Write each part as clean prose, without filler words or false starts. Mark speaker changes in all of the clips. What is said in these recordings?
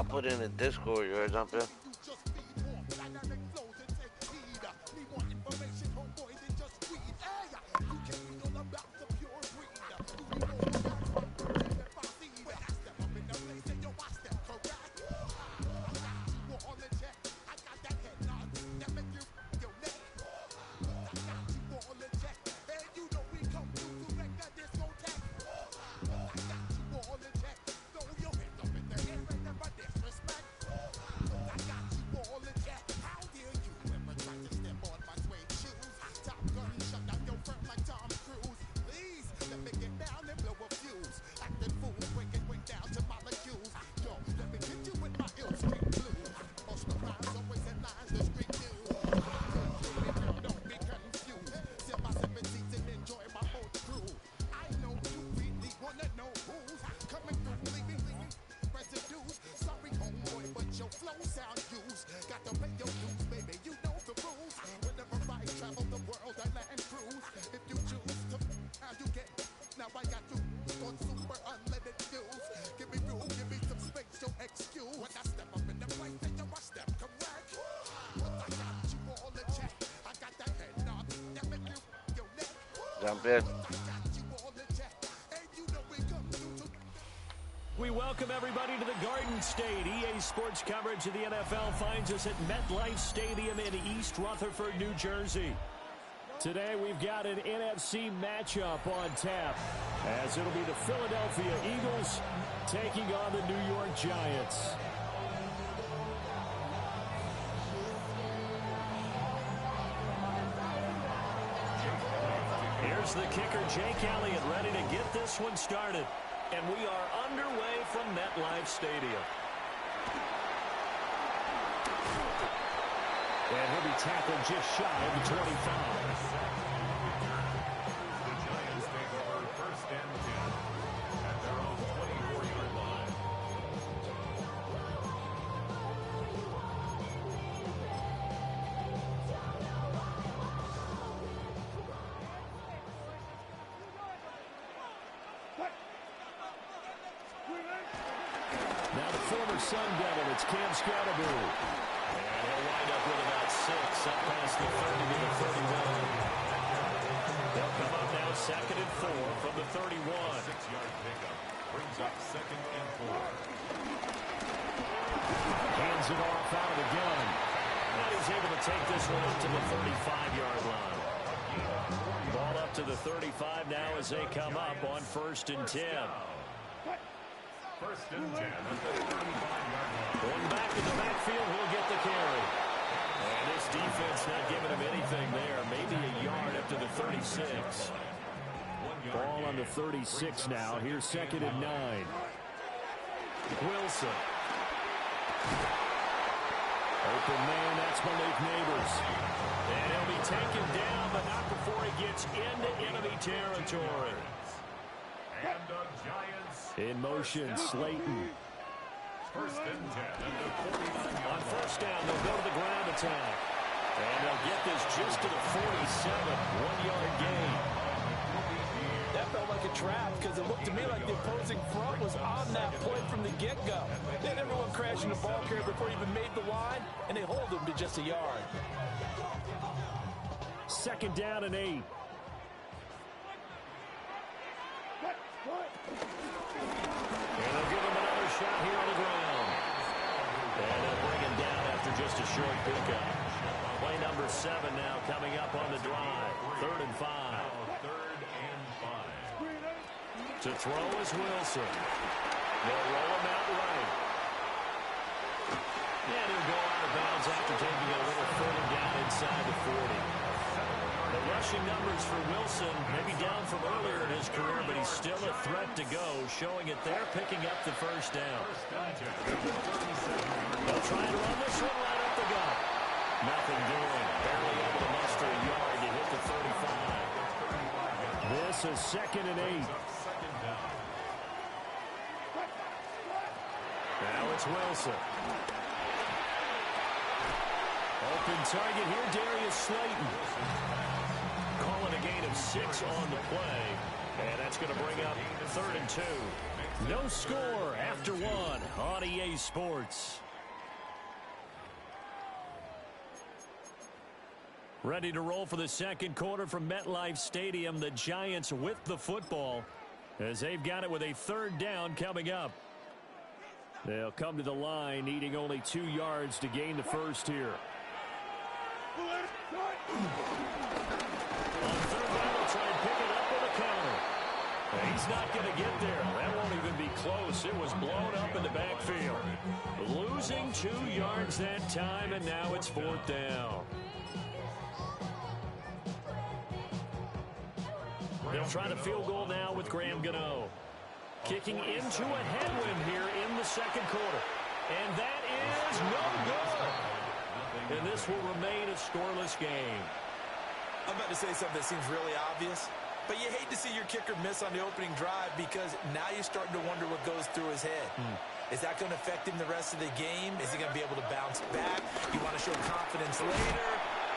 Speaker 1: I'll put in a Discord. You heard something? Jump in.
Speaker 2: We welcome everybody to the Garden State. EA Sports coverage of the NFL finds us at MetLife Stadium in East Rutherford, New Jersey. Today we've got an NFC matchup on tap, as it'll be the Philadelphia Eagles taking on the New York Giants. Here's the kicker, Jake Elliott, ready to get this one started. And we are underway from MetLife Stadium. And he'll be tackled just shy of the 25.
Speaker 3: The Giants take over first and 10 at their own 24-yard line.
Speaker 2: Now the former Sun Devil, it's Cam Scatterboo. And he'll wind up with about 6, up past the 30 to the 31. They'll come up now second and 4 from the 31.
Speaker 3: 6-yard pickup brings up second and 4.
Speaker 2: Hands it off out of the gun. And he's able to take this one up to the 35-yard line. Ball up to the 35 now as they come up on first and 10.
Speaker 3: First and 10 at the 35-yard line.
Speaker 2: Going back in the backfield, he'll get the carry. And this defense not giving him anything there. Maybe a yard up to the 36. Ball on the 36 now. Here's second and 9. Wilson. Open man, that's Malik Neighbors. And he'll be taken down, but not before he gets into enemy territory.
Speaker 3: And the Giants
Speaker 2: in motion, Slayton.
Speaker 3: first and 10 at the 49-yard
Speaker 2: On first down, they'll go to the ground attack. And they'll get this just to the 47, 1-yard gain.
Speaker 4: That felt like a trap because it looked to me like the opposing front was on that play from the get-go. Then everyone crashing the ball carrier before he even made the line, and they hold him to just a yard.
Speaker 2: Second down and 8. And they'll give him another shot here on the ground. And they'll bring him down after just a short pickup. Play number 7 now coming up on the drive. 3rd and 5.
Speaker 3: Third and 5.
Speaker 2: To throw is Wilson. They'll roll him out right. And he'll go out of bounds after taking it a little further down inside the 40. The rushing numbers for Wilson, maybe down from earlier in his career, but he's still a threat to go, showing it there, picking up the first down. They'll try and run this one right up the gut. Nothing doing. Barely able to muster a yard to hit the 35. This is second and 8. Now it's Wilson. Open target here, Darius Slayton. Calling a gain of 6 on the play. And that's going to bring up 3rd and 2. No score after one on EA Sports. Ready to roll for the second quarter from MetLife Stadium. The Giants with the football as they've got it with a third down coming up. They'll come to the line needing only 2 yards to gain the first here. On third down, they'll try and pick it up with a counter. He's not going to get there. That won't even be close. It was blown up in the backfield. Losing 2 yards that time, and now it's fourth down. They'll try the field goal now with Graham Gano. Kicking into a headwind here in the second quarter. And that is no good. And this will remain a scoreless game.
Speaker 4: I'm about to say something that seems really obvious, but you hate to see your kicker miss on the opening drive because now you're starting to wonder what goes through his head. Is that going to affect him the rest of the game? Is he going to be able to bounce back? You want to show confidence later?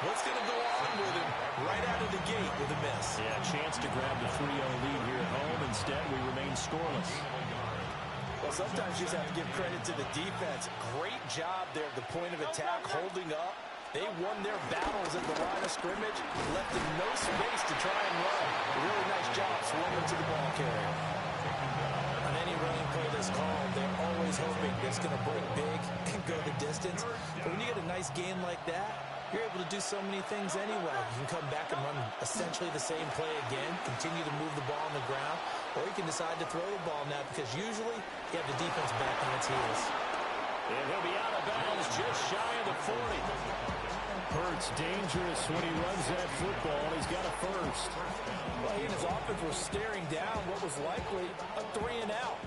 Speaker 4: What's going to go on with him right out of the gate with a miss?
Speaker 2: Yeah, chance to grab the 3-0 lead here at home. Instead, we remain scoreless.
Speaker 4: Well, sometimes you just have to give credit to the defense. Great job there at the point of attack, holding up. They won their battles at the line of scrimmage, left them no space to try and run. A really nice job swarming to the ball carrier. On any running play that's called, they're always hoping that it's going to break big and go the distance. But when you get a nice game like that, you're able to do so many things anyway. You can come back and run essentially the same play again, continue to move the ball on the ground, or you can decide to throw the ball now because usually you have the defense back on its heels.
Speaker 2: And he'll be out of bounds just shy of the 40. Hurts dangerous when he runs that football. He's got a first.
Speaker 4: Well, he and his offense were staring down what was likely a 3-and-out.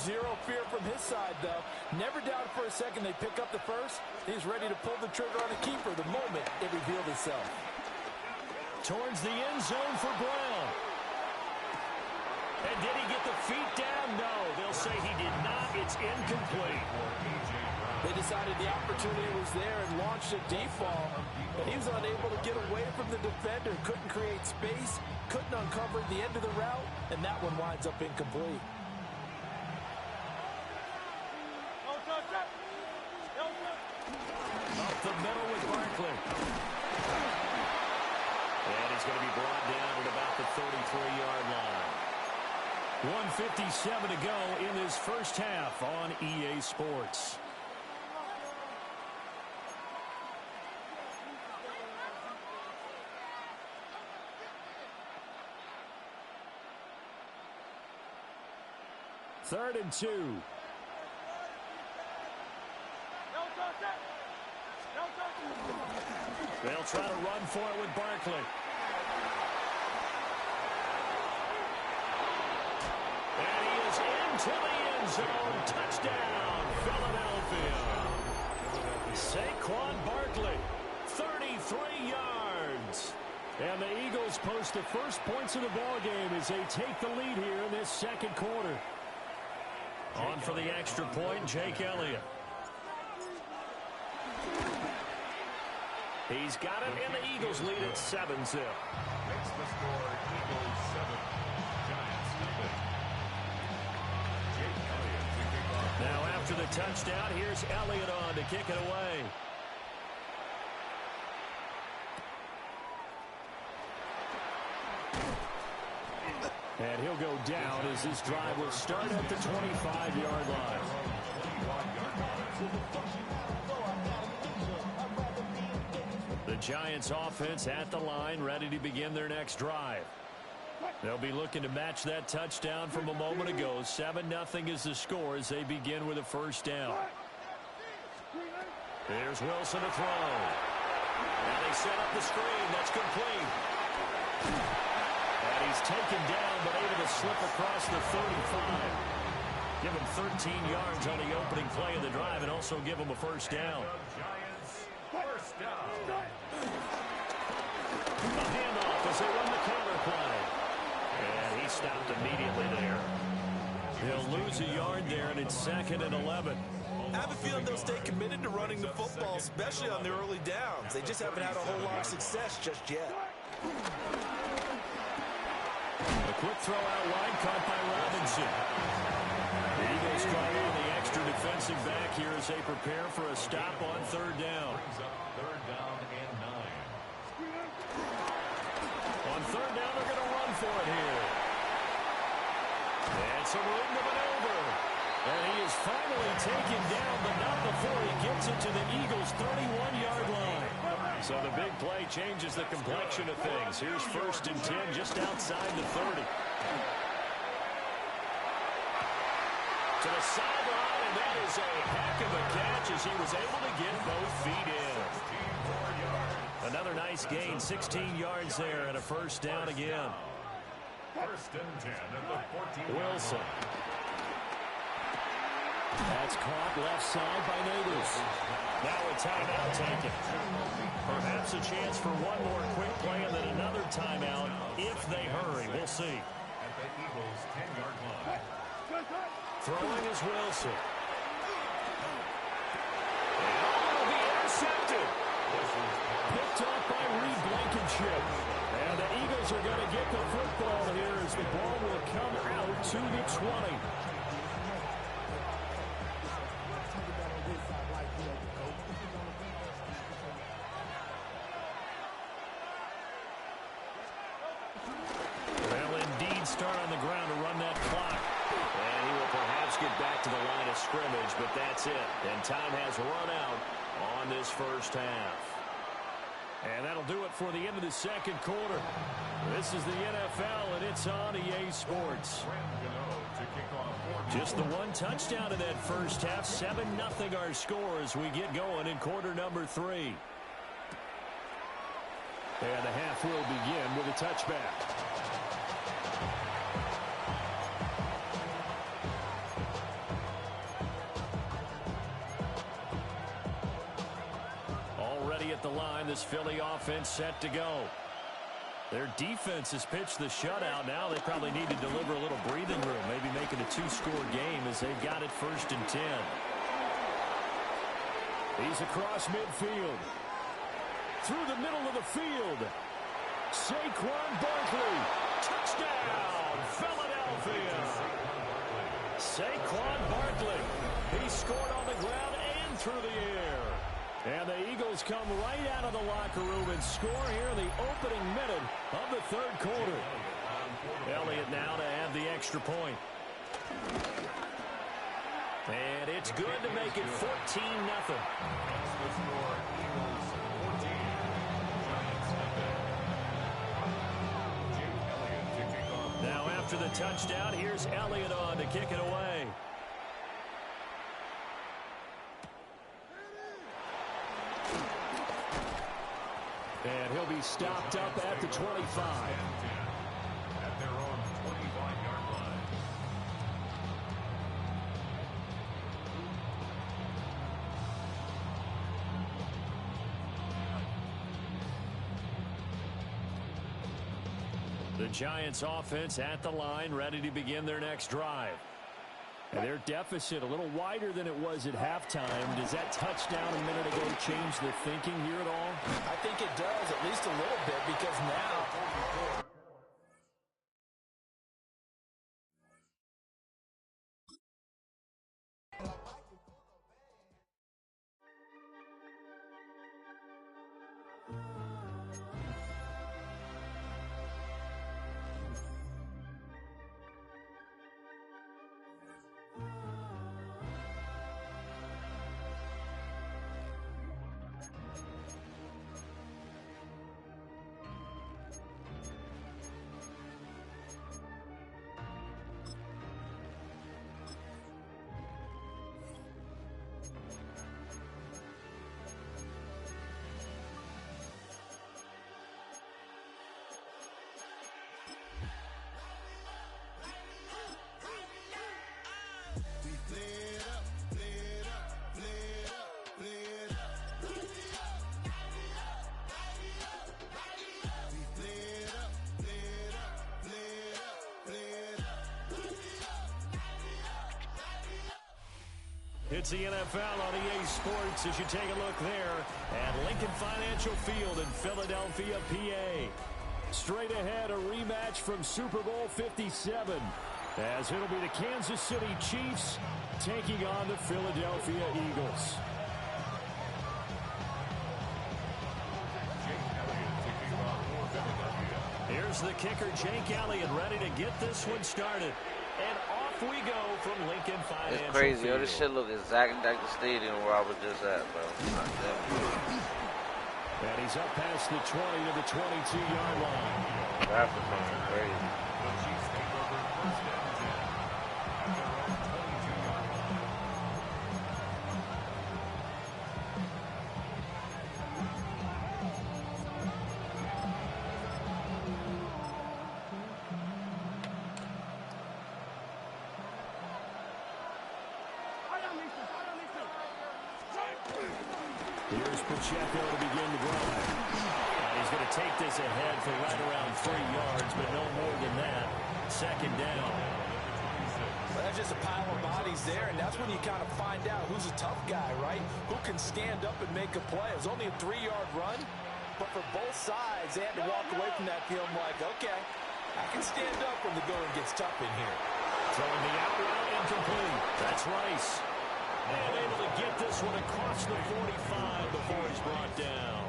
Speaker 4: Zero fear from his side, though. Never doubted for a second they pick up the first. He's ready to pull the trigger on a keeper the moment it revealed itself.
Speaker 2: Towards the end zone for Brown. And did he get the feet down? No, they'll say he did not. It's incomplete.
Speaker 4: They decided the opportunity was there and launched a deep ball, but he was unable to get away from the defender, couldn't create space, couldn't uncover the end of the route, and that one winds up incomplete.
Speaker 2: Up the middle with Barkley. And he's going to be brought down at about the 33-yard line. 1:57 to go in this first half on EA Sports. Third and 2. They'll try to run for it with Barkley. And he is into the end zone. Touchdown, Philadelphia. Saquon Barkley, 33 yards. And the Eagles post the first points of the ballgame as they take the lead here in this second quarter. On for the extra point, Jake Elliott. He's got it, and the Eagles lead at 7-0.
Speaker 3: Makes the score Eagles 7, Giants 0. Jake Elliott to kick off.
Speaker 2: Now after the touchdown, here's Elliott on to kick it away. And he'll go down as this drive will start at the 25-yard line. The Giants offense at the line, ready to begin their next drive. They'll be looking to match that touchdown from a moment ago. 7-0 is the score as they begin with a first down. Here's Wilson to throw. Now they set up the screen. That's complete. And he's taken down but able to slip across the 35. Give him 13 yards on the opening play of the drive and also give him a first down.
Speaker 3: Giants first down.
Speaker 2: A handoff as they run the counter play. And he stopped immediately there. He'll lose a yard there, and it's 2nd and 11.
Speaker 4: I have a feeling they'll stay committed to running the football, especially on the early downs. They just haven't had a whole lot of success just yet.
Speaker 2: A quick throw out wide, caught by Robinson. Eagles driving in the extra defensive back here as they prepare for a stop on third down.
Speaker 3: Brings up third down and 9.
Speaker 2: On third down, they're going to run for it here. And some room to maneuver. And he is finally taken down, but not before he gets it to the Eagles' 31-yard line. So the big play changes the complexion of things. Here's 1st and 10 just outside the 30. To the sideline, and that is a heck of a catch as he was able to get both feet in. Another nice gain, 16 yards there, and a first down again.
Speaker 3: 1st and 10 at the 14.
Speaker 2: Wilson. That's caught left side by Neighbors. Now a timeout taken. Perhaps a chance for one more quick play and then another timeout if they hurry. We'll see.
Speaker 3: At the Eagles' 10-yard line.
Speaker 2: Throwing is Wilson. And will be intercepted. Picked off by Reed Blankenship. And the Eagles are going to get the football here as the ball will come out to the 20. Start on the ground to run that clock. And he will perhaps get back to the line of scrimmage, but that's it. And time has run out on this first half. And that'll do it for the end of the second quarter. This is the NFL, and it's on EA Sports. Just the one touchdown in that first half. 7-0 our score as we get going in quarter number 3. And the half will begin with a touchback. At the line, this Philly offense set to go. Their defense has pitched the shutout. Now they probably need to deliver a little breathing room, maybe make it a 2-score game as they've got it 1st and 10. He's across midfield. Through the middle of the field. Saquon Barkley. Touchdown, Philadelphia. Saquon Barkley. He scored on the ground and through the air. And the Eagles come right out of the locker room and score here in the opening minute of the third quarter. Elliott now to add the extra point. And it's good to make it 14-0. Now after the touchdown, here's Elliott on to kick it away. And he'll be stopped up at the 25.
Speaker 3: At their own 25-yard line.
Speaker 2: The Giants offense at the line, ready to begin their next drive. And their deficit a little wider than it was at halftime. Does that touchdown a minute ago change the thinking here at all?
Speaker 4: I think it does, at least a little bit, because now
Speaker 2: It's the NFL on EA Sports as you take a look there at Lincoln Financial Field in Philadelphia, PA. Straight ahead, a rematch from Super Bowl 57. As it'll be the Kansas City Chiefs taking on the Philadelphia Eagles. Here's the kicker, Jake Elliott, ready to get this one started. And off we go from Lincoln Financial
Speaker 1: It's crazy.
Speaker 2: Field.
Speaker 1: Yo, this shit look exactly like the stadium where I was just at, bro.
Speaker 2: And he's up past the 20 to the 22-yard line.
Speaker 1: That's fucking crazy.
Speaker 3: The Chiefs take over first and 10 at their own 22-yard line.
Speaker 2: Here's Pacheco to begin the drive. And he's going to take this ahead for right around 3 yards, but no more than that. Second down.
Speaker 4: Well, that's just a pile of bodies there, and that's when you kind of find out who's a tough guy, right? Who can stand up and make a play. It was only a 3-yard run, but for both sides, they had to walk away from that field like, okay, I can stand up when the going gets tough in here.
Speaker 2: Throwing the out route incomplete. That's Rice. And able to get this one across the 45 before he's brought down.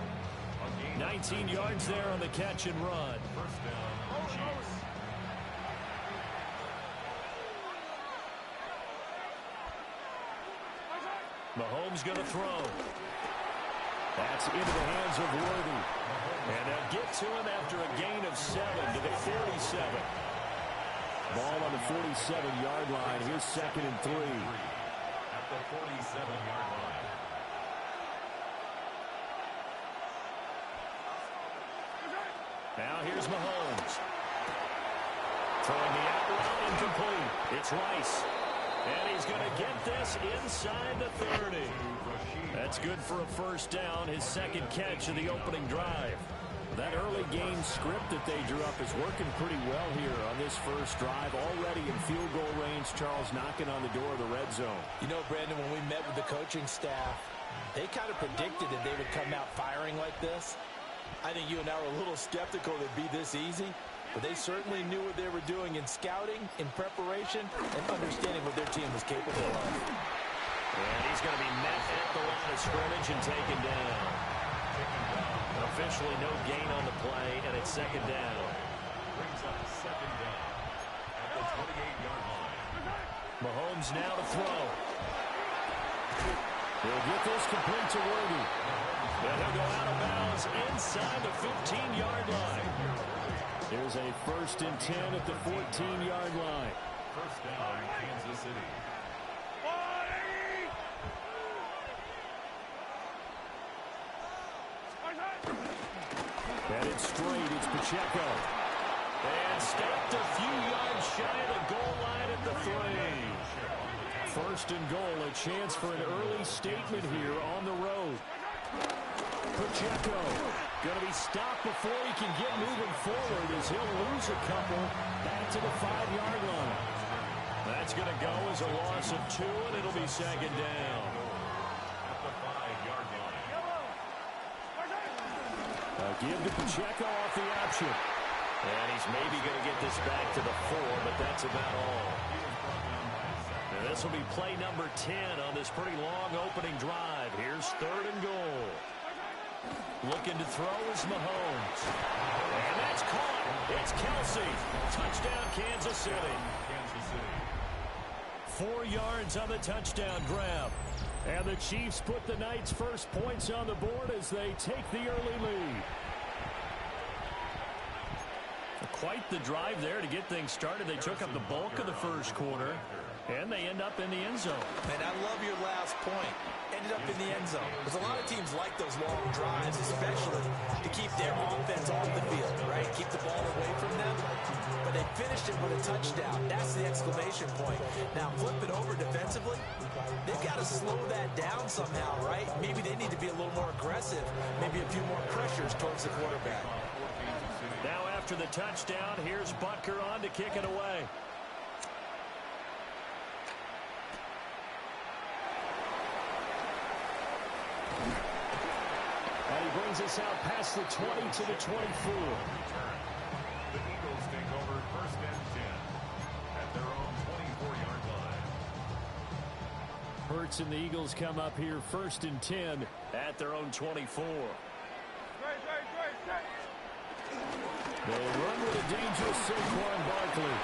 Speaker 2: 19 yards there on the catch and run.
Speaker 3: First down, Chiefs.
Speaker 2: Mahomes going to throw. That's into the hands of Worthy. And they'll get to him after a gain of 7 to the 47. Ball on the 47-yard line. Here's 2nd and 3.
Speaker 3: At the 47-yard line.
Speaker 2: Now here's Mahomes. Throwing the out route incomplete. It's Rice. And he's going to get this inside the 30. That's good for a first down, his second catch of the opening drive. That early game script that they drew up is working pretty well here on this first drive. Already in field goal range, Charles knocking on the door of the red zone.
Speaker 4: You know, Brandon, when we met with the coaching staff, they kind of predicted that they would come out firing like this. I think you and I were a little skeptical that it'd be this easy, but they certainly knew what they were doing in scouting, in preparation, and understanding what their team was capable of.
Speaker 2: And he's going to be met at the line of scrimmage and taken down. Officially no gain on the play, and it's second down.
Speaker 3: Brings up second down at the 28-yard line.
Speaker 2: Mahomes now to throw. He'll get this complete to Worthy. And he'll go out of bounds inside the 15-yard line. There's a 1st and 10 at the 14-yard line.
Speaker 3: First down, Kansas City.
Speaker 2: Headed straight, it's Pacheco. And stopped a few yards shy of the goal line at the 3. 1st and goal, a chance for an early statement here on the road. Pacheco going to be stopped before he can get moving forward as he'll lose a couple back to the 5-yard line. That's going to go as a loss of 2, and it'll be second down.
Speaker 3: At the 5-yard line.
Speaker 2: Give to Pacheco off the option. And he's maybe going to get this back to the 4, but that's about all. And this will be play number 10 on this pretty long opening drive. Here's 3rd and goal. Looking to throw is Mahomes. And that's caught. It's Kelsey. Touchdown, Kansas City.
Speaker 3: Kansas City.
Speaker 2: 4 yards on the touchdown grab. And the Chiefs put the Knights' first points on the board as they take the early lead. Quite the drive there to get things started. They took up the bulk of the first quarter, and they end up in the end zone.
Speaker 4: And I love your last point. Ended up in the end zone. Because a lot of teams like those long drives, especially to keep their offense off the field, right? Keep the ball away from them. But they finished it with a touchdown. That's the exclamation point. Now, flip it over defensively. They've got to slow that down somehow, right? Maybe they need to be a little more aggressive. Maybe a few more pressures towards the quarterback.
Speaker 2: Now after the touchdown, here's Butker on to kick it away. And he brings us out past the 20 to the 24.
Speaker 3: The Eagles take over first and 10 at their own 24-yard line.
Speaker 2: Hurts and the Eagles come up here 1st and 10 at their own 24. They run with a dangerous Saquon Barkley.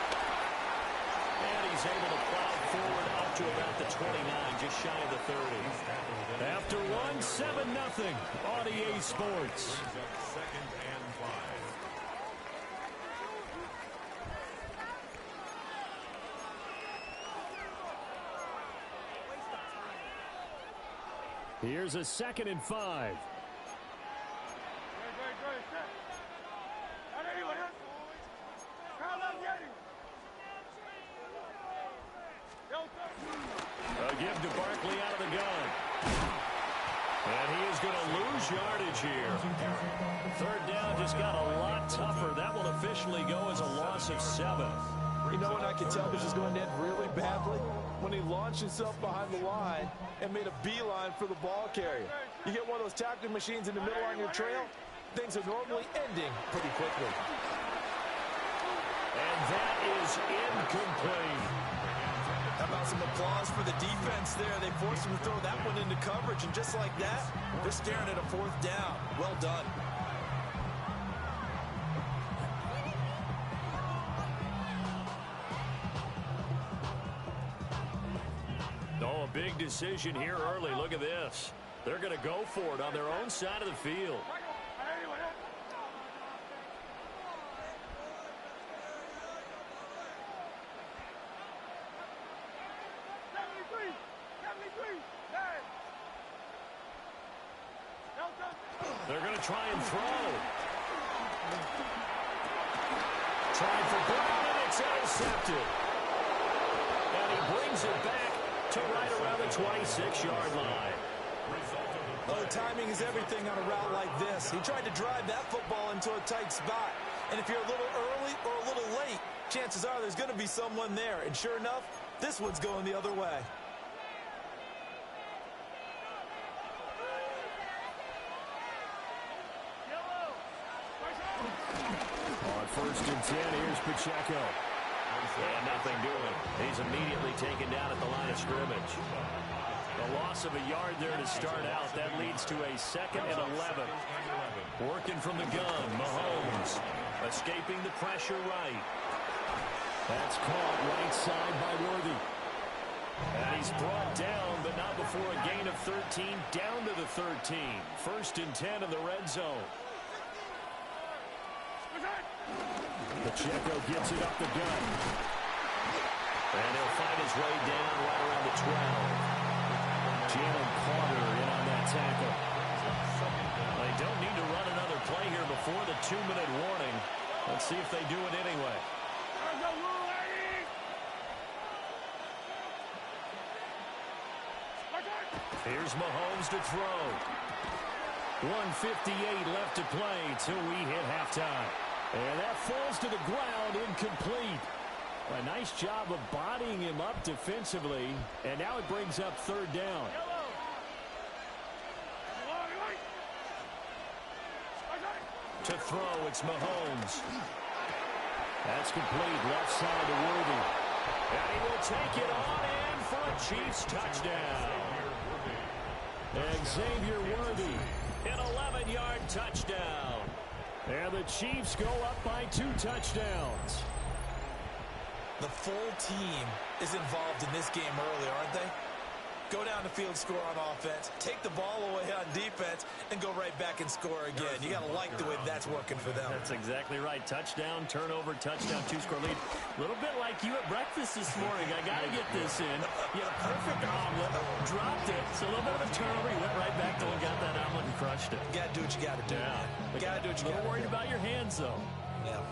Speaker 2: And he's able to plow forward up to about the 29, just shy of the 30. After one, 7-0 on EA Sports.
Speaker 3: Brings up 2nd and 5.
Speaker 2: Here's a 2nd and 5. A give to Barkley out of the gun. And he is going to lose yardage here. 3rd down just got a lot tougher. That will officially go as a loss of 7.
Speaker 4: You know when I could tell this is going to end really badly? When he launched himself behind the line and made a beeline for the ball carrier. You get one of those tackling machines in the middle on your trail, things are normally ending pretty quickly.
Speaker 2: And that is incomplete.
Speaker 4: How about some applause for the defense there? They forced him to throw that one into coverage, and just like that, they're staring at a 4th down. Well done.
Speaker 2: Oh, a big decision here early. Look at this. They're going to go for it on their own side of the field. They're going to try and throw. Trying for Brown, and it's intercepted. And he brings it back to right around the 26-yard line.
Speaker 4: Oh, timing is everything on a route like this. He tried to drive that football into a tight spot. And if you're a little early or a little late, chances are there's going to be someone there. And sure enough, this one's going the other way.
Speaker 2: On 1st and 10, here's Pacheco. And nothing doing. He's immediately taken down at the line of scrimmage. A loss of a yard there to start out. That leads to a 2nd and 11. Working from the gun, Mahomes. Escaping the pressure right. That's caught right side by Worthy. And he's brought down, but not before a gain of 13, down to the 13. 1st and 10 in the red zone. Pacheco gets it up the gut. And he'll find his way down right around the 12. Jalen Carter in on that tackle. They don't need to run another play here before the 2-minute warning. Let's see if they do it anyway. Here's Mahomes to throw. 1:58 left to play till we hit halftime. And that falls to the ground, incomplete. A nice job of bodying him up defensively. And now it brings up 3rd down. To throw, it's Mahomes. That's complete, left side to Worthy. And he will take it on in for a Chiefs touchdown. And Xavier Worthy, an 11-yard touchdown. And the Chiefs go up by 2 touchdowns.
Speaker 4: The full team is involved in this game early, aren't they? Go down the field, score on offense, take the ball away on defense, and go right back and score again. You got to like the way that's working for them.
Speaker 2: That's exactly right. Touchdown, turnover, touchdown, 2-score lead. A little bit like you at breakfast this morning. I got to get this in. You had a perfect omelet, dropped it. It's a little bit of a turnover. You went right back to and got that omelet and crushed it.
Speaker 4: You got to do what you got to do.
Speaker 2: Yeah.
Speaker 4: You got to do what you got to do.
Speaker 2: A little worried about your hands, though.
Speaker 4: Yeah.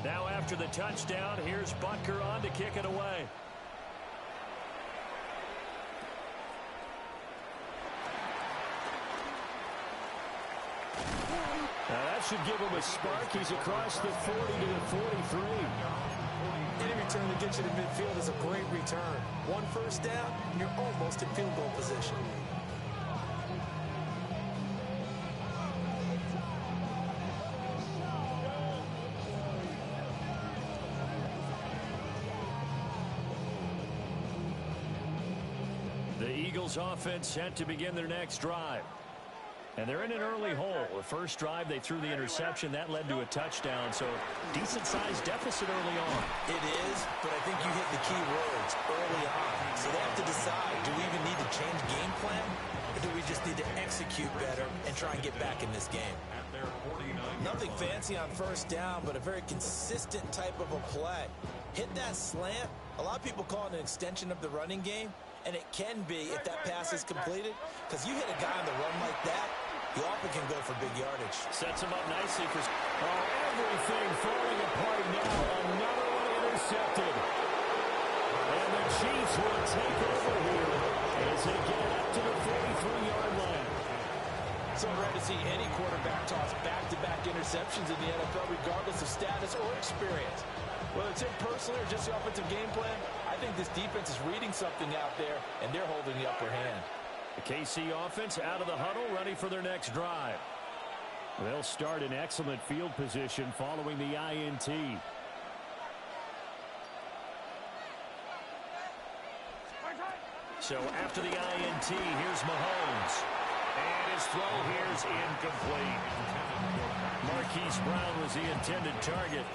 Speaker 2: Now after the touchdown, here's Butker on to kick it away. Now that should give him a spark. He's across the 40 to the 43.
Speaker 4: Any return that gets you to midfield is a great return. One first down, you're almost in field goal position.
Speaker 2: The Eagles offense set to begin their next drive. And they're in an early hole. The first drive, they threw the interception. That led to a touchdown. So decent-sized deficit early on.
Speaker 4: It is, but I think you hit the key words early on. So they have to decide, do we even need to change game plan? Or do we just need to execute better and try and get back in this game? Nothing fancy on first down, but a very consistent type of a play. Hit that slant. A lot of people call it an extension of the running game. And it can be if that pass is completed. Because you hit a guy on the run like that, he often can go for big yardage.
Speaker 2: Sets him up nicely for... everything falling apart now. Another one intercepted. And the Chiefs will take over here as they get up to the 43-yard line.
Speaker 4: So rare to see any quarterback toss back-to-back interceptions in the NFL, regardless of status or experience. Whether it's him personally or just the offensive game plan, I think this defense is reading something out there, and they're holding the upper hand.
Speaker 2: The KC offense out of the huddle, ready for their next drive. They'll start in excellent field position following the INT. So after the INT, here's Mahomes. And his throw here's incomplete. Marquise Brown was the intended target.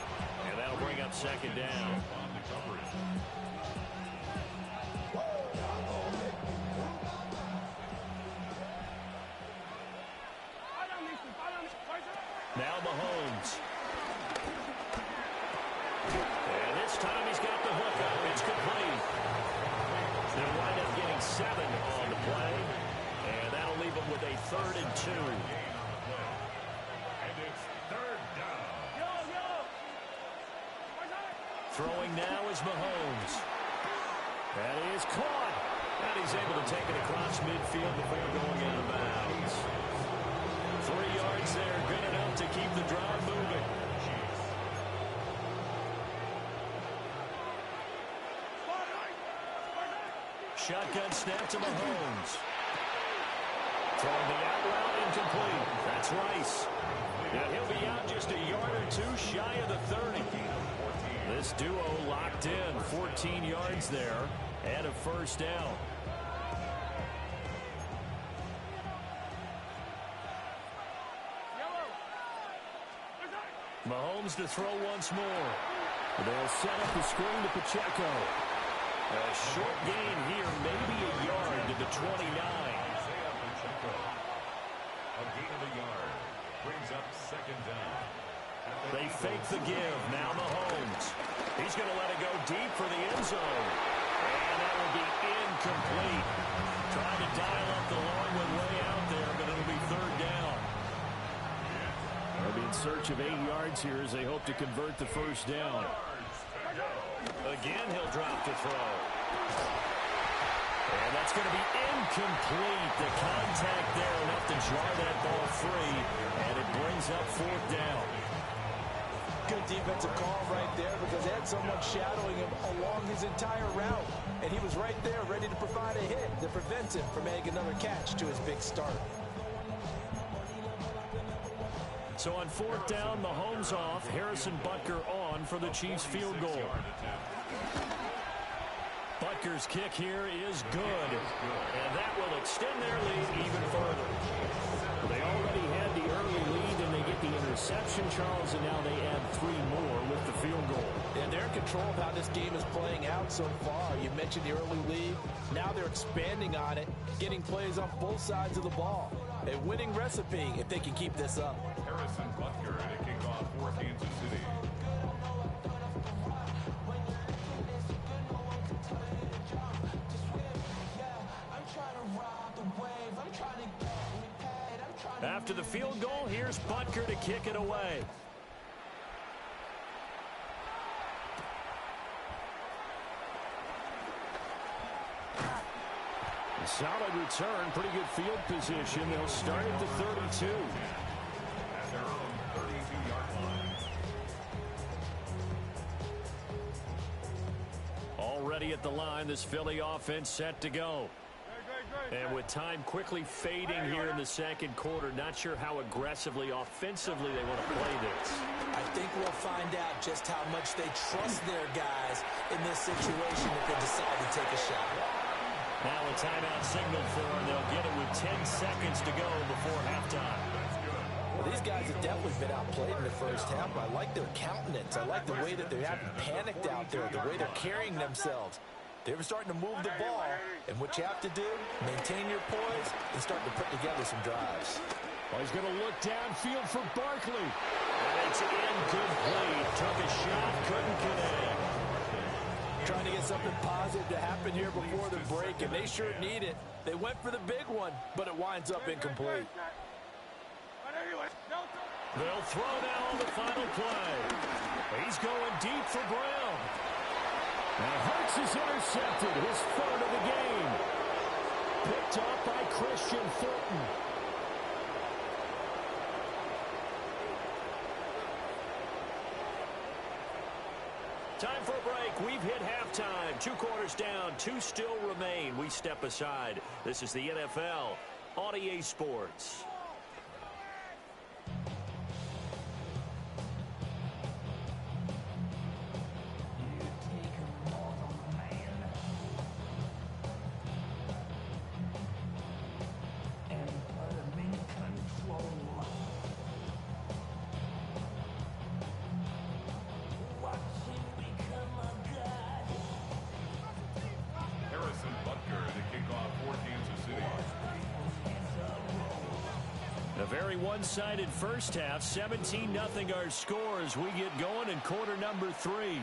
Speaker 2: And that'll bring up second down. Now Mahomes. And this time he's got the hook up. It's complete. They'll wind up getting 7 on the play. And that'll leave them with a 3rd and 2. Throwing now is Mahomes. That is caught. And he's able to take it across midfield before going out of bounds. 3 yards there, good enough to keep the drive moving. Shotgun snap to Mahomes. Throwing the out route incomplete. That's Rice. And he'll be out just a yard or 2 shy of the 30. This duo locked in, 14 yards there, and a first down. Mahomes to throw once more. They'll set up the screen to Pacheco. A short gain here, maybe a yard to the 29.
Speaker 3: A gain of a yard brings up second down.
Speaker 2: They fake the give. Now Mahomes. He's going to let it go deep for the end zone. And that will be incomplete. Trying to dial up the long one way out there, but it'll be 3rd down. They'll be in search of 8 yards here as they hope to convert the first down. Again, he'll drop to throw. And that's going to be incomplete. The contact there enough to jar that ball free. And it brings up 4th down.
Speaker 4: Good defensive call right there because they had someone shadowing him along his entire route. And he was right there ready to provide a hit to prevent him from making another catch to his big start.
Speaker 2: So on 4th down, Mahomes off. Harrison Butker on for the Chiefs field goal. Butker's kick here is good. And that will extend their lead even further. They already had the early lead, and they get the interception, Charles, and now they add 3 more with the field goal.
Speaker 4: And they're in control of how this game is playing out so far. You mentioned the early lead. Now they're expanding on it, getting plays on both sides of the ball. A winning recipe if they can keep this up.
Speaker 3: Harrison Butker and a kickoff for Kansas City.
Speaker 2: After the field goal, here's Butker to kick it away. A solid return, pretty good field position. They'll start at the 32.
Speaker 3: At their own 32-yard line.
Speaker 2: Already at the line, this Philly offense set to go. And with time quickly fading here in the second quarter, not sure how aggressively, offensively they want to play this.
Speaker 4: I think we'll find out just how much they trust their guys in this situation if they decide to take a shot.
Speaker 2: Now a timeout signaled for, and they'll get it with 10 seconds to go before halftime.
Speaker 4: Well, these guys have definitely been outplayed in the first half, but I like their countenance. I like the way that they haven't panicked out there, the way they're carrying themselves. They're starting to move the ball, and what you have to do, maintain your poise and start to put together some drives.
Speaker 2: Well, he's going to look downfield for Barkley. And it's incomplete. Took a shot, couldn't connect.
Speaker 4: Trying to get something positive to happen here before the break, and they sure need it. They went for the big one, but it winds up incomplete.
Speaker 2: They'll throw now on the final play. He's going deep for Brown. Now Hurts is intercepted, his third of the game. Picked up by Christian Fulton. Time for a break. We've hit halftime. 2 quarters down, 2 still remain. We step aside. This is the NFL on EA Sports. A very one-sided first half, 17-0 our scores. We get going in quarter number 3.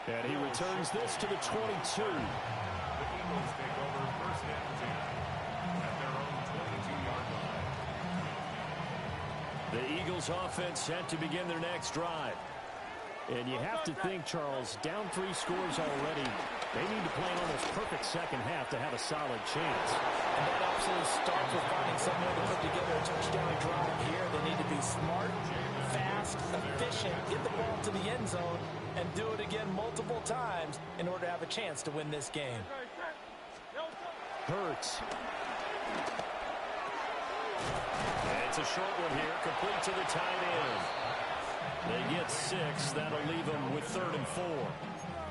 Speaker 2: And he returns this to the 22.
Speaker 3: The Eagles take over first and 10 at their own 22-yard line.
Speaker 2: The Eagles offense set to begin their next drive. And you have to think, Charles, down 3 scores already. They need to play an almost perfect second half to have a solid chance.
Speaker 4: And that absolutely starts with finding some way to put together a touchdown drive here. They need to be smart, fast, efficient, get the ball to the end zone, and do it again multiple times in order to have a chance to win this game.
Speaker 2: Hurts. It's a short one here, complete to the tight end. They get 6. That'll leave them with 3rd and 4.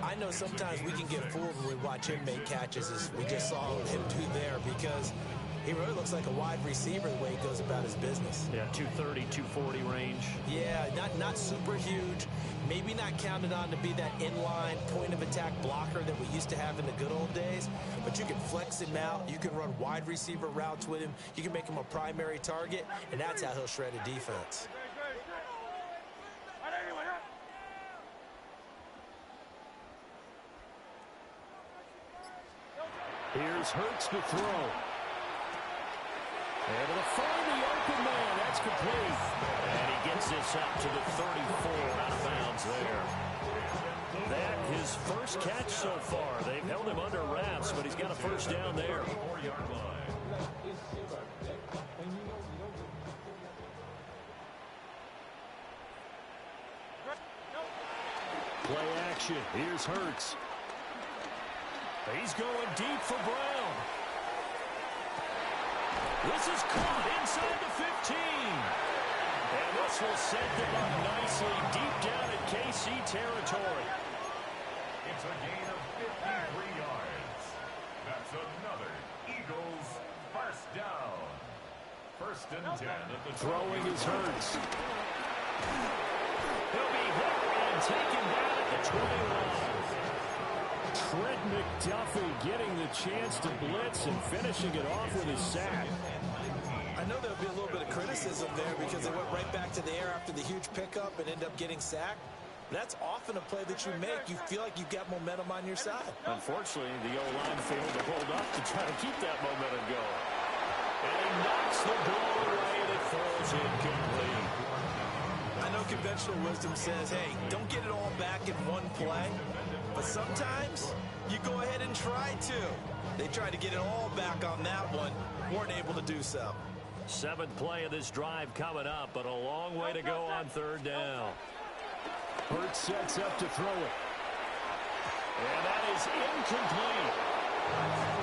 Speaker 4: I know sometimes we can get fooled when we watch him make catches, as we just saw him do there, because he really looks like a wide receiver the way he goes about his business.
Speaker 2: Yeah, 230, 240 range.
Speaker 4: Yeah, not super huge. Maybe not counted on to be that inline point-of-attack blocker that we used to have in the good old days, but you can flex him out. You can run wide receiver routes with him. You can make him a primary target, and that's how he'll shred a defense.
Speaker 2: Here's Hurts to throw. Able to find the open man. That's complete. And he gets this up to the 34, out of bounds there. That his first catch so far. They've held him under wraps, but he's got a first down there. Play action. Here's Hurts. He's going deep for Brown. This is caught inside the 15. And this will set them up nicely deep down at KC territory.
Speaker 3: It's a gain of 53 yards. That's another Eagles first down. 1st and 10 at the
Speaker 2: throwing his Hurts. He'll be hit and taken down at the 21. Trent McDuffie getting the chance to blitz and finishing it off with his sack.
Speaker 4: I know there'll be a little bit of criticism there because they went right back to the air after the huge pickup and end up getting sacked. That's often a play that you make. You feel like you've got momentum on your side.
Speaker 2: Unfortunately, the O-line failed to hold up to try to keep that momentum going. And he knocks the ball away and it falls incomplete.
Speaker 4: I know conventional wisdom says, hey, don't get it all back in one play. But sometimes you go ahead and try to. They tried to get it all back on that one. Weren't able to do so.
Speaker 2: 7th play of this drive coming up, but a long way to go on 3rd down. Burt sets up to throw it. And that is incomplete.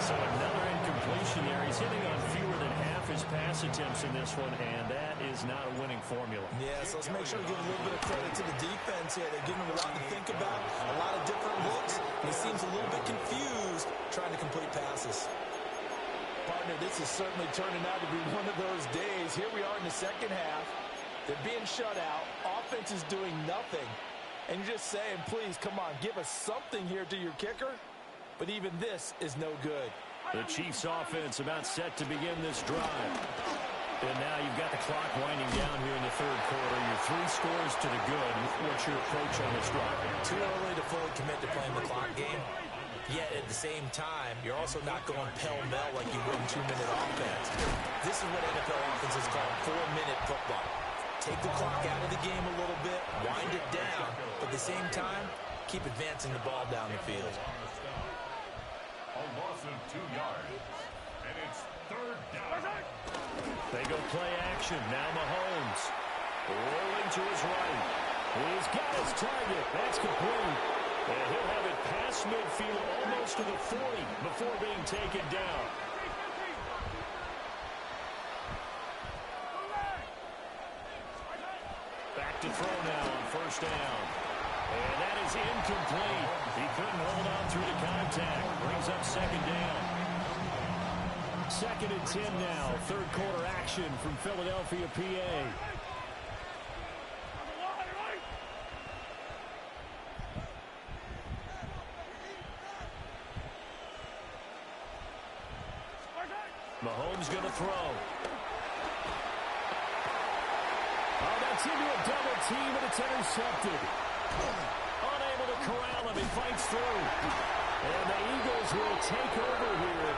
Speaker 2: So another incompletion there. He's hitting on fewer than half his pass attempts in this one, and that is not a winning formula.
Speaker 4: Yeah, so let's make sure we give a little bit of credit to the defense here. They're giving him a lot to think about, a lot of different looks, and he seems a little bit confused trying to complete passes. Partner, this is certainly turning out to be one of those days. Here we are in the second half. They're being shut out. Offense is doing nothing. And you're just saying, please, come on, give us something here to your kicker. But even this is no good.
Speaker 2: The Chiefs offense about set to begin this drive. And now you've got the clock winding down here in the third quarter. You're 3 scores to the good. What's your approach on this drive?
Speaker 4: Too early to fully commit to playing the clock game. Yet at the same time, you're also not going pell-mell like you would in 2-minute offense. This is what NFL offenses call 4-minute football. Take the clock out of the game a little bit, wind it down, but at the same time, keep advancing the ball down the field.
Speaker 3: A loss of 2 yards, and it's third down.
Speaker 2: They go play action. Now Mahomes rolling to his right. He's got his target. That's complete. And he'll have it past midfield almost to the 40 before being taken down. Back to throw now on first down. And that is incomplete. He couldn't hold on through the contact. Brings up second down. 2nd and 10 now. Third quarter action from Philadelphia, PA. Mahomes going to throw. Oh, that's into a double team, and it's intercepted. Unable to corral him. He fights through. And the Eagles will take over here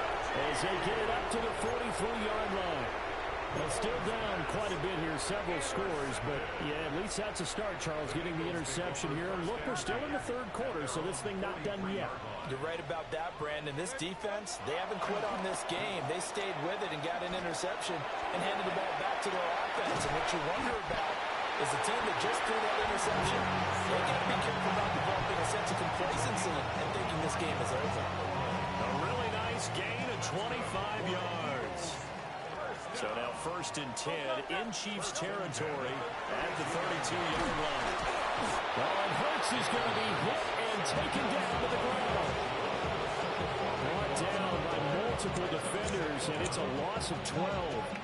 Speaker 2: as they get it up to the 43-yard line. Well, still down quite a bit here, several scores, but yeah, at least that's a start, Charles, getting the interception here. And look, we're still in the third quarter, so this thing not done yet.
Speaker 4: You're right about that, Brandon. This defense, they haven't quit on this game. They stayed with it and got an interception and handed the ball back to their offense. And what you wonder about is the team that just threw that interception, they got to be careful about developing a sense of complacency and thinking this game is over.
Speaker 2: A really nice gain of 25 yards. So now 1st and 10 in Chiefs territory at the 32-yard line. Well, and Hurts is going to be hit and taken down to the ground. Brought down by multiple defenders, and it's a loss of 12.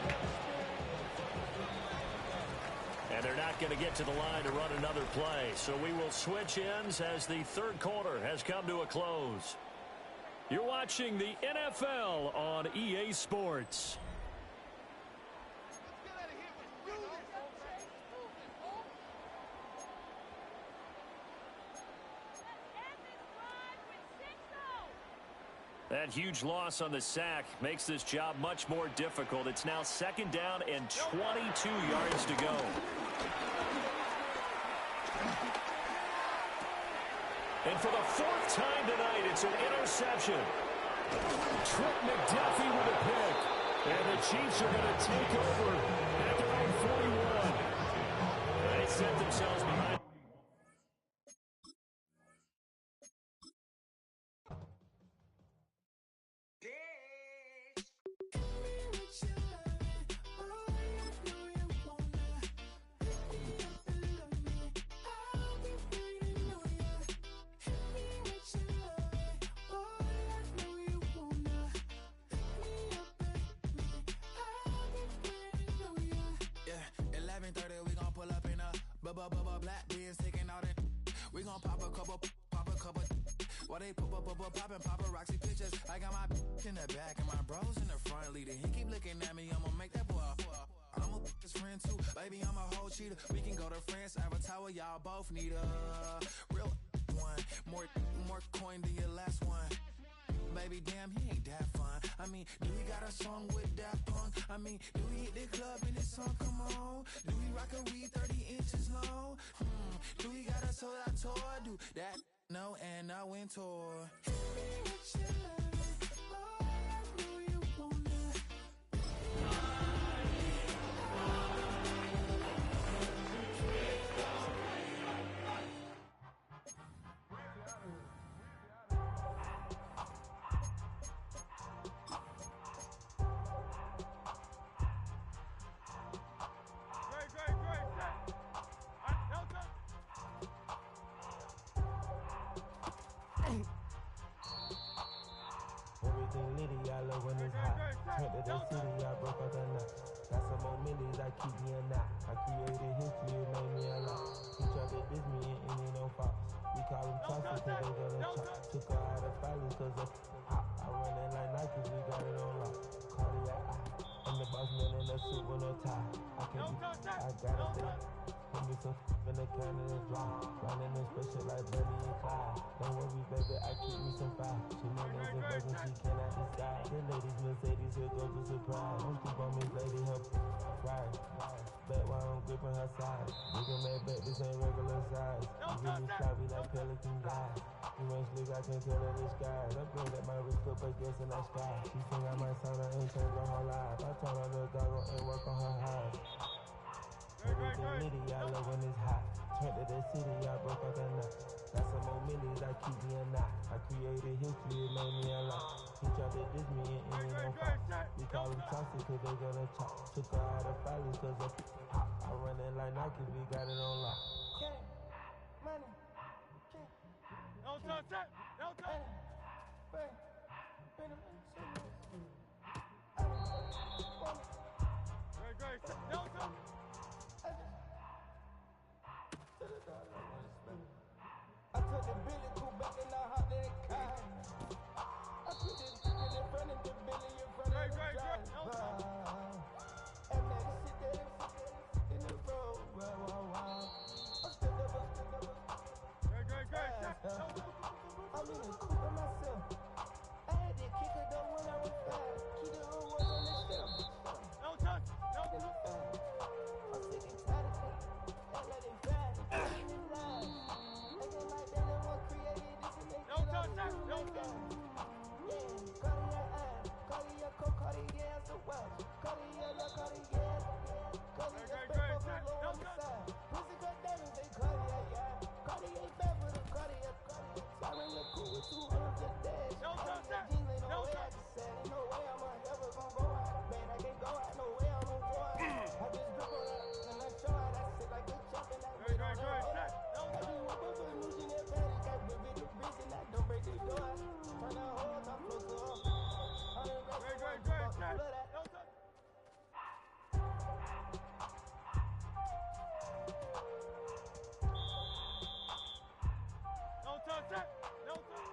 Speaker 2: And they're not going to get to the line to run another play. So we will switch ends as the third quarter has come to a close. You're watching the NFL on EA Sports. That huge loss on the sack makes this job much more difficult. It's now 2nd down and 22 yards to go. And for the 4th time tonight, it's an interception. Trent McDuffie with a pick. And the Chiefs are going to take over at their own 41. They set themselves behind.
Speaker 5: Black beans taking out it. We gon' pop a couple. While they poppin' paparazzi pictures. I got my in the back and my bros in the front leader. He keep looking at me, I'ma make that boy. I'm a his friend too, baby. I'm a whole cheater. We can go to France, Avatar, y'all both need a real one. More coin than your last one. Baby, damn, he ain't that fun. I mean, do he got a song with that punk? I mean, do he hit the club in his song? Come on. Do he rock a weed 30 inches long? Do he got a sold out tour? Do that? No, and I went tour.
Speaker 6: litty, I love when it's hot. Turned to the city, I broke out the knot. Got some more millies, I keep me a knot. I created history, it made me a lot. He tried to diss me and it ain't no fox. We call him Tossy cause they got a chop. Took her out of filings cause of hot. I run it like Nike, we got it on lock. Cardiac, I'm the boss man in a suit with no tie. I can't be, I gotta stay. Put me some in the can and it's dry. Riding in special like Bunny and Clyde. Don't worry, baby, I keep me some fire. She knows in version, she cannot disguise. The ladies Mercedes, here goes the surprise. Don't sleep on me, lady, help ride. Back while I'm gripping her side. Nigga mad back, this ain't regular size. You really sloppy like Pelican guys. You ain't slick, I can tell her the skies. I bring that my wrist up, I guess in that sky. She think I might sign her and change her whole life. I told her to goggle and work on her eyes. Everything litty, I love when it's hot. Turned to the city, I broke out the knot. Got some more millies, I keep me a knot. I created history, it made me a lot. He tried to diss me and it ain't no fox. We call him Tossy cause they gonna chop. Took her out of filings cause of hot. I run it like Nike, we got it on lock. Money.
Speaker 7: No touch that! No touch! Great, no touch!
Speaker 6: I took the Billy Cool back in the hot that car. I put this in front of the Billy in front of the driver. And then sit there in the road. I'm still I'm in the coupe by myself. I had to kick her though when I was fast. Keep the whole world on the shelf.
Speaker 7: No touch! No touch!
Speaker 6: I'm sick and tired of it. That let it ride. It's in line. Acting like they the one created this and they
Speaker 7: No touch! No touch!
Speaker 6: Yeah, Cartier eye. Cartier coat, Cartier the watch. Cartier la Cartier. Cartier spec for the low on the side. Pussy got diamonds, they Cartier, yeah. Cartier bad for the Cartier. Siren look cool with 200 just dash.
Speaker 7: No touch!
Speaker 6: Jeans ain't no
Speaker 7: No
Speaker 6: way I
Speaker 7: touch!
Speaker 6: can say. Ain't no way I'm ever gonna go out. Man, I can't go out. No way I'm gonna go out. I just grip on that and I show out. I sit like a chop and I wait on her.
Speaker 7: No
Speaker 6: I just woke up for a new Chanel paddock. I whip it the wrist and I don't break the door. Turn the hose, I'm close to her.
Speaker 7: No touch! No touch that! No touch!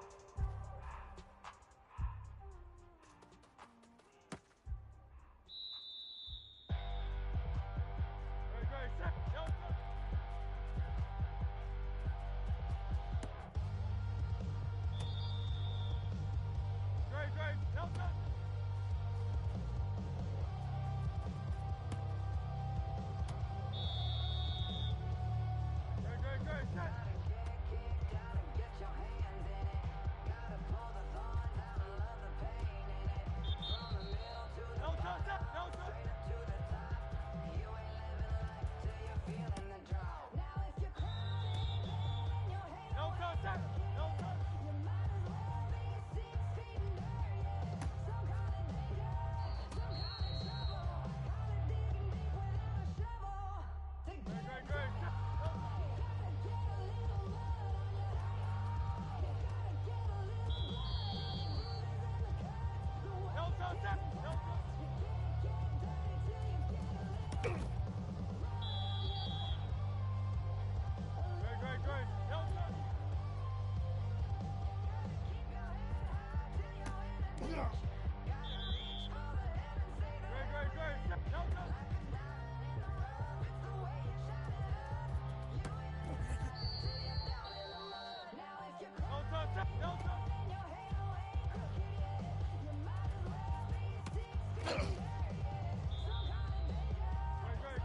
Speaker 7: Great, set! No touch! Great, no touch! Great, set! No touch that! No touch! No touch that! No touch! Great, set! No touch that! No touch! Great, no touch! Great, no touch! No touch, no touch! Great,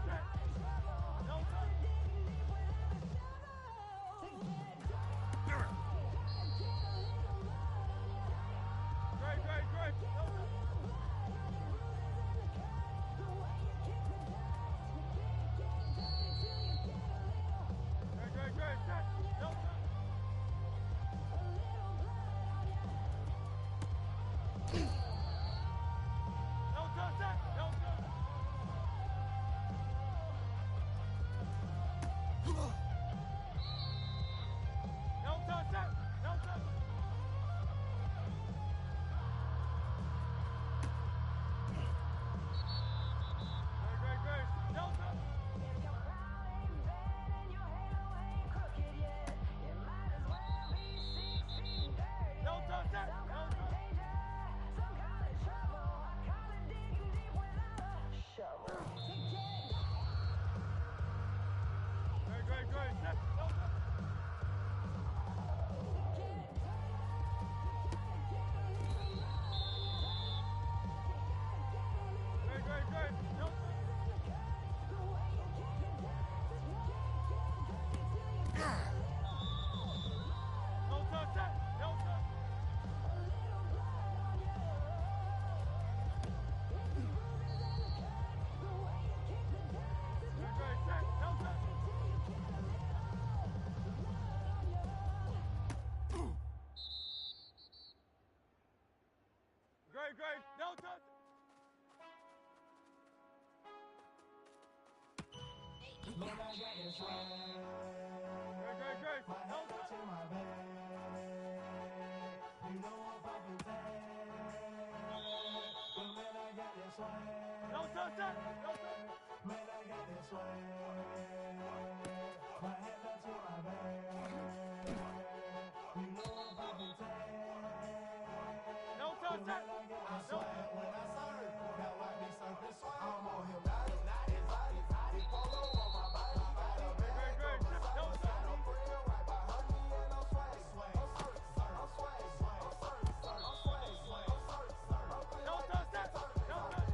Speaker 6: Man, I got that swag. My head touching my bag. You know I'm poppin' tag. But man, I got that swag.
Speaker 7: Don't touch that. Don't touch.
Speaker 6: Man, I got that swag. My head touching my bag. You know I'm poppin' tag.
Speaker 7: Don't touch that.
Speaker 6: I swag when I serve. Now I be surfing swag. I'm on him. Not his body. Polo on my body. Got a bag on my side.
Speaker 7: Don't
Speaker 6: Got no friend right behind me and I'm swag. I'm swag. I'm swag. I'm swag.
Speaker 7: Don't touch that. Don't touch.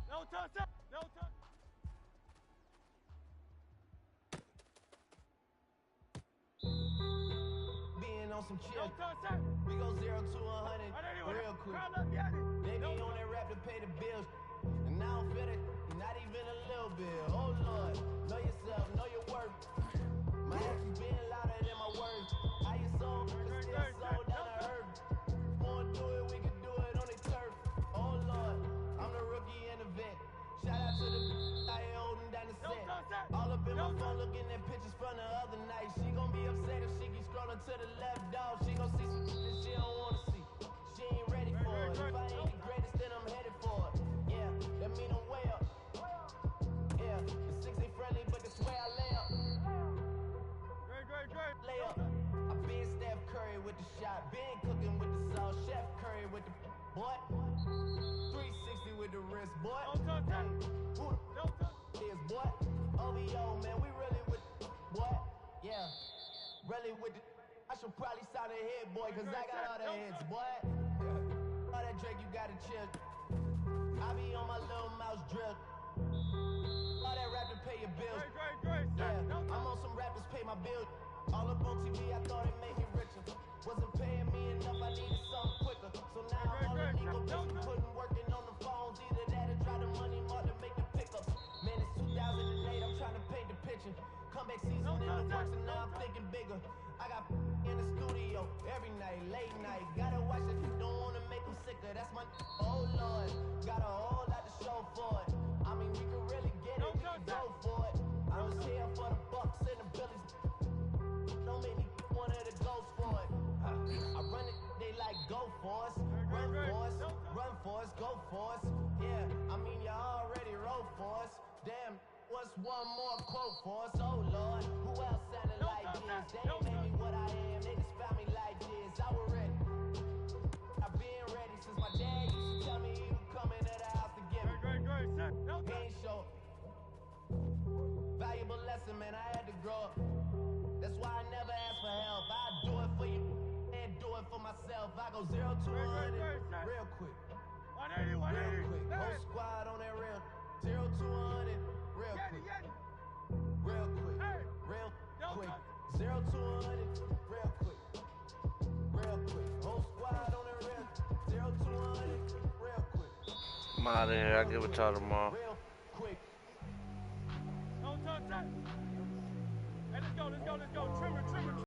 Speaker 7: Don't touch that. Don't touch.
Speaker 6: Being on some chill.
Speaker 7: Don't touch that.
Speaker 6: We go 0 to 100 real quick. They be on that rap to pay the bills. And I don't feel it, not even a little bit. Oh Lord, know yourself, know your worth. My actions being louder than my words. How you sold, but still sold down to earth. Wanna do it, we can do it on the turf. Oh Lord, I'm the rookie in the vet. Shout out to the I ain't holding down the set. All up in my phone looking at pictures from the other night. She gon' be upset if she keep scrolling to the left, dog. She gon' see some shit that she don't wanna see. She ain't ready for it. If I ain't the greatest, then I'm headed for it. Yeah, that mean I'm way up. Yeah, the six ain't friendly, but that's where I lay up. Lay up. I been Steph Curry with the shot. Been cooking with the sauce. Chef Curry with the boy. 360 with the wrist, boy.
Speaker 5: OVO, man, we really with what? Yeah, really with the. I should probably sign a hit, boy, cause I got all the hits, boy. All that Drake, you gotta chill. I be on my little mouse drip. All that rap to pay your bills. Yeah, I'm on some rappers pay my bills. All up on TV, I thought it made me richer. Wasn't paying me enough, I needed something quicker. So now I'm all illegal, bitch, putting working on the phones. Either that or try the money mark to make the pickups. Man, it's 2008, I'm trying to paint the picture. Comeback season in the works and now I'm thinking bigger. I got in the studio every night, late night. Gotta watch it, don't wanna make them sicker. That's my oh Lord. Got a whole lot to show for it. I mean, we can really get it, we can go for it. I was here for the Bucks and the Billies. Don't make me one of the ghosts for it. I run it, they like go for us. Run for us, run for us, go for us. Yeah, I mean, you already wrote for us. Damn, what's one more quote for us? Oh Lord, who else sounded like this? They ain't made me what I am, they just found me like this. I was ready. I've been ready since my dad used to tell me he would come into the house to get me. He ain't show. Valuable lesson, man, I had to grow up. That's why I never ask for help. I do it for you and do it for myself. I go 0 to 100 real quick.
Speaker 7: 180, 180.
Speaker 5: Real quick. Whole squad on that real. 0 to 100 real quick. Real quick. Real quick. 0 to 100 real quick. Real quick. Whole squad on that real. 0 to 100 real quick.
Speaker 1: I'm out of here. I'll give it to y'all tomorrow.
Speaker 5: Real